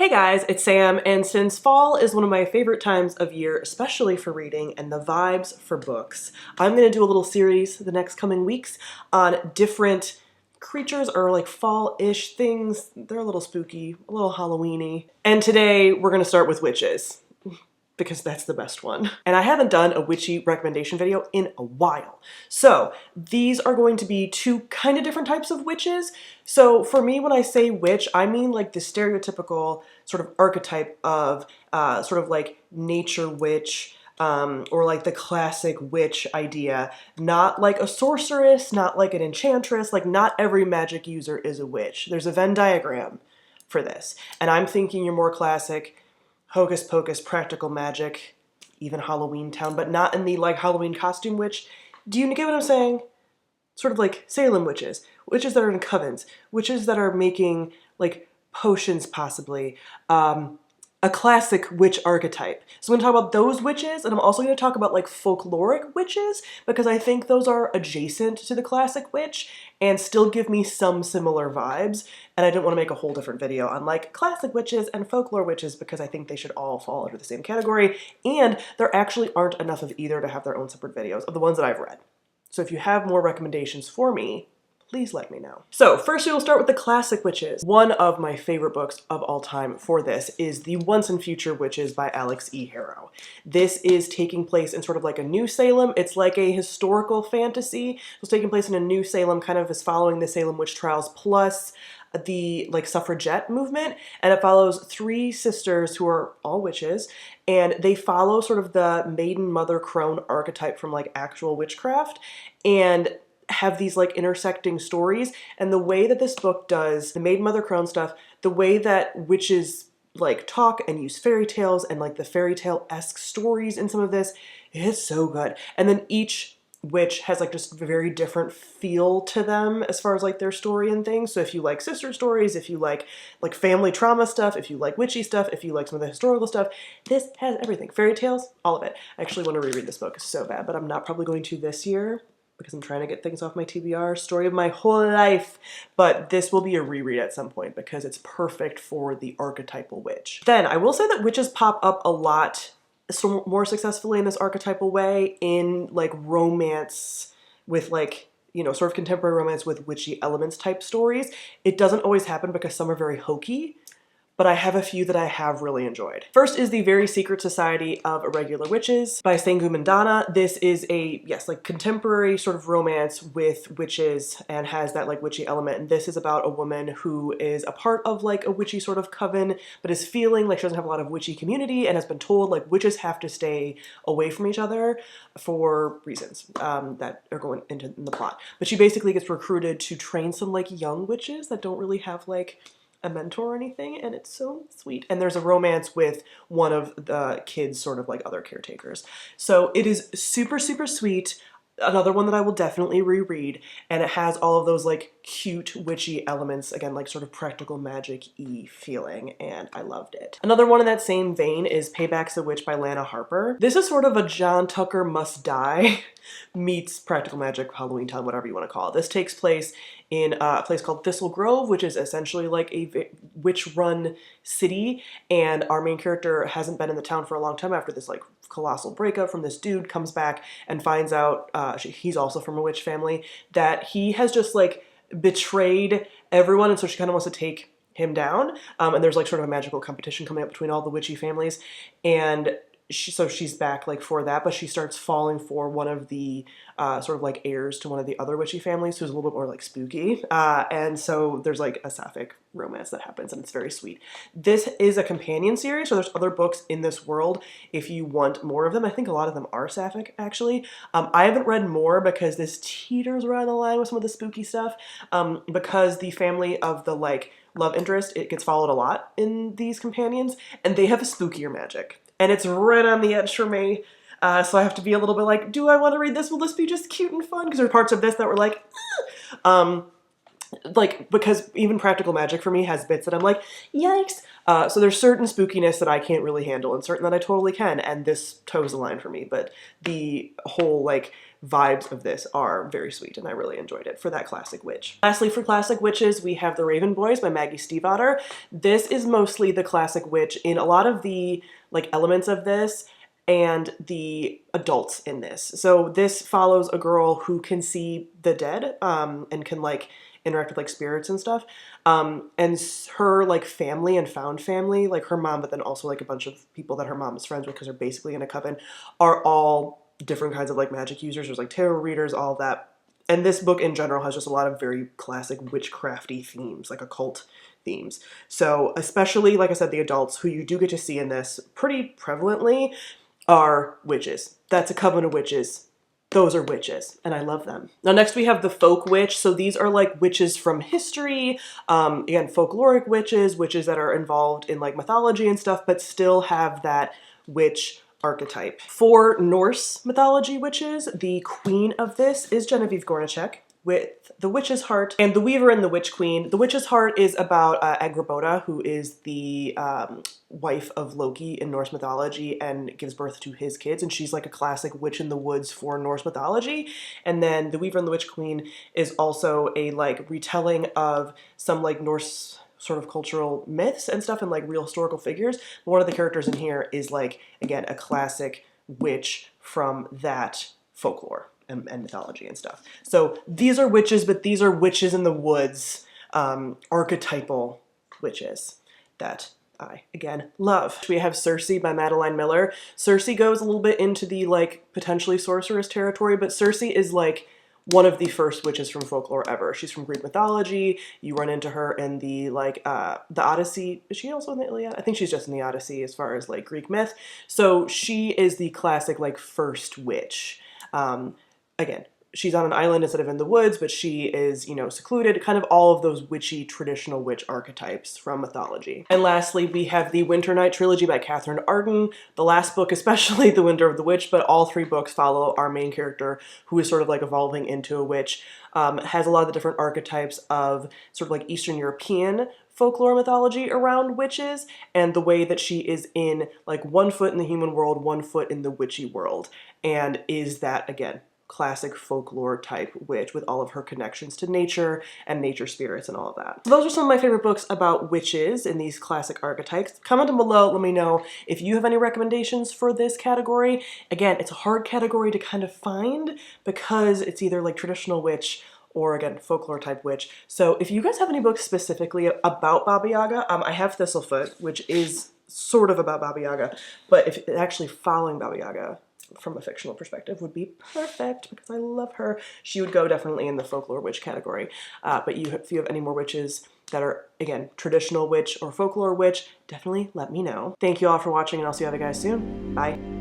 Hey guys, it's Sam, and since fall is one of my favorite times of year, especially for reading and the vibes for books, I'm going to do a little series the next coming weeks on different creatures or like fall-ish things. They're a little spooky, a little Halloween-y. And today we're going to start with witches, because that's the best one. And I haven't done a witchy recommendation video in a while. So these are going to be two kind of different types of witches. So for me, when I say witch, I mean like the stereotypical sort of archetype of sort of like nature witch, or like the classic witch idea. Not like a sorceress, not like an enchantress, like not every magic user is a witch. There's a Venn diagram for this. And I'm thinking you're more classic hocus pocus, practical magic, even Halloween Town, but not in the like Halloween costume witch. Do you get what I'm saying? Sort of like Salem witches, witches that are in covens, witches that are making like potions possibly, a classic witch archetype. So I'm going to talk about those witches, and I'm also going to talk about like folkloric witches, because I think those are adjacent to the classic witch and still give me some similar vibes. And I didn't want to make a whole different video on like classic witches and folklore witches, because I think they should all fall under the same category. And there actually aren't enough of either to have their own separate videos of the ones that I've read. So if you have more recommendations for me, please let me know. So first we will start with the classic witches. One of my favorite books of all time for this is The Once and Future Witches by Alex E. Harrow. This is taking place in sort of like a New Salem. It's like a historical fantasy. It's taking place in a New Salem, kind of is following the Salem witch trials plus the like suffragette movement, and it follows three sisters who are all witches, and they follow sort of the maiden mother crone archetype from like actual witchcraft, and have these like intersecting stories. And the way that this book does the maiden mother crone stuff, the way that witches like talk and use fairy tales and like the fairy tale-esque stories in some of this, is so good. And then each witch has like just a very different feel to them as far as like their story and things. So if you like sister stories, if you like family trauma stuff, if you like witchy stuff, if you like some of the historical stuff, this has everything. Fairy tales, all of it. I actually want to reread this book so bad, but I'm not probably going to this year, because I'm trying to get things off my TBR, story of my whole life. But this will be a reread at some point because it's perfect for the archetypal witch. Then I will say that witches pop up a lot so more successfully in this archetypal way in like romance with like, you know, sort of contemporary romance with witchy elements type stories. It doesn't always happen because some are very hokey, but I have a few that I have really enjoyed. First is The Very Secret Society of Irregular Witches by Sangu Mandana. This is a, yes, like contemporary sort of romance with witches and has that like witchy element. And this is about a woman who is a part of like a witchy sort of coven, but is feeling like she doesn't have a lot of witchy community and has been told like witches have to stay away from each other for reasons that are going into the plot. But she basically gets recruited to train some like young witches that don't really have like a mentor or anything, and it's so sweet. And there's a romance with one of the kids' sort of like other caretakers. So it is super, super sweet. Another one that I will definitely reread, and it has all of those like cute witchy elements, again, like sort of practical magic-y feeling, and I loved it. Another one in that same vein is Payback's the Witch by Lana Harper. This is sort of a John Tucker Must Die meets practical magic, Halloween Town, whatever you want to call it. This takes place in a place called Thistle Grove, which is essentially like a witch-run city, and our main character hasn't been in the town for a long time after this like colossal breakup from this dude, comes back and finds out, he's also from a witch family, that he has just like betrayed everyone, and so she kind of wants to take him down, and there's like sort of a magical competition coming up between all the witchy families, and so she's back like for that, but she starts falling for one of the sort of like heirs to one of the other witchy families who's a little bit more like spooky, and so there's like a sapphic romance that happens, and it's very sweet. This is a companion series, so there's other books in this world if you want more of them. I think a lot of them are sapphic actually. I haven't read more because this teeters right on the line with some of the spooky stuff, because the family of the like love interest, it gets followed a lot in these companions, and they have a spookier magic. And it's right on the edge for me. So I have to be a little bit like, do I want to read this? Will this be just cute and fun? Because there are parts of this that were like, like, because even practical magic for me has bits that I'm like, yikes. So there's certain spookiness that I can't really handle and certain that I totally can, and this toes the line for me, but the whole like vibes of this are very sweet and I really enjoyed it for that classic witch. Lastly, for classic witches, we have The Raven Boys by Maggie Stiefvater. This is mostly the classic witch in a lot of the like elements of this and the adults in this. So this follows a girl who can see the dead and can like interact with like spirits and stuff. And her like family and found family, like her mom, but then also like a bunch of people that her mom is friends with because they're basically in a coven, are all different kinds of like magic users. There's like tarot readers, all of that. And this book in general has just a lot of very classic witchcrafty themes, like occult themes. So especially, like I said, the adults who you do get to see in this pretty prevalently are witches. That's a coven of witches. Those are witches, and I love them. Now next we have the folk witch. So these are like witches from history, again, folkloric witches, witches that are involved in like mythology and stuff, but still have that witch archetype. For Norse mythology witches, the queen of this is Genevieve Gornichek with The Witch's Heart and The Weaver and the Witch Queen. The Witch's Heart is about Agrabota, who is the wife of Loki in Norse mythology and gives birth to his kids, and she's like a classic witch in the woods for Norse mythology. And then The Weaver and the Witch Queen is also a like retelling of some like Norse sort of cultural myths and stuff and like real historical figures. But one of the characters in here is like, again, a classic witch from that folklore and mythology and stuff. So these are witches, but these are witches in the woods, archetypal witches that I, again, love. We have Circe by Madeline Miller. Circe goes a little bit into the like potentially sorceress territory, but Circe is like one of the first witches from folklore ever. She's from Greek mythology. You run into her in the like the Odyssey. Is she also in the Iliad? I think she's just in the Odyssey as far as like Greek myth. So she is the classic like first witch. Again, she's on an island instead of in the woods, but she is, you know, secluded, kind of all of those witchy, traditional witch archetypes from mythology. And lastly, we have the Winter Night trilogy by Catherine Arden. The last book, especially The Winter of the Witch, but all three books follow our main character, who is sort of like evolving into a witch, has a lot of the different archetypes of sort of like Eastern European folklore mythology around witches, and the way that she is in like one foot in the human world, one foot in the witchy world, and is that, again, classic folklore type witch with all of her connections to nature and nature spirits and all of that. So those are some of my favorite books about witches in these classic archetypes. Comment down below, let me know if you have any recommendations for this category. Again, it's a hard category to kind of find because it's either like traditional witch or again, folklore type witch. So if you guys have any books specifically about Baba Yaga, I have Thistlefoot, which is sort of about Baba Yaga, but if it's actually following Baba Yaga from a fictional perspective would be perfect because I love her. She would go definitely in the folklore witch category. But if you have any more witches that are, again, traditional witch or folklore witch, definitely let me know. Thank you all for watching and I'll see you other guys soon. Bye.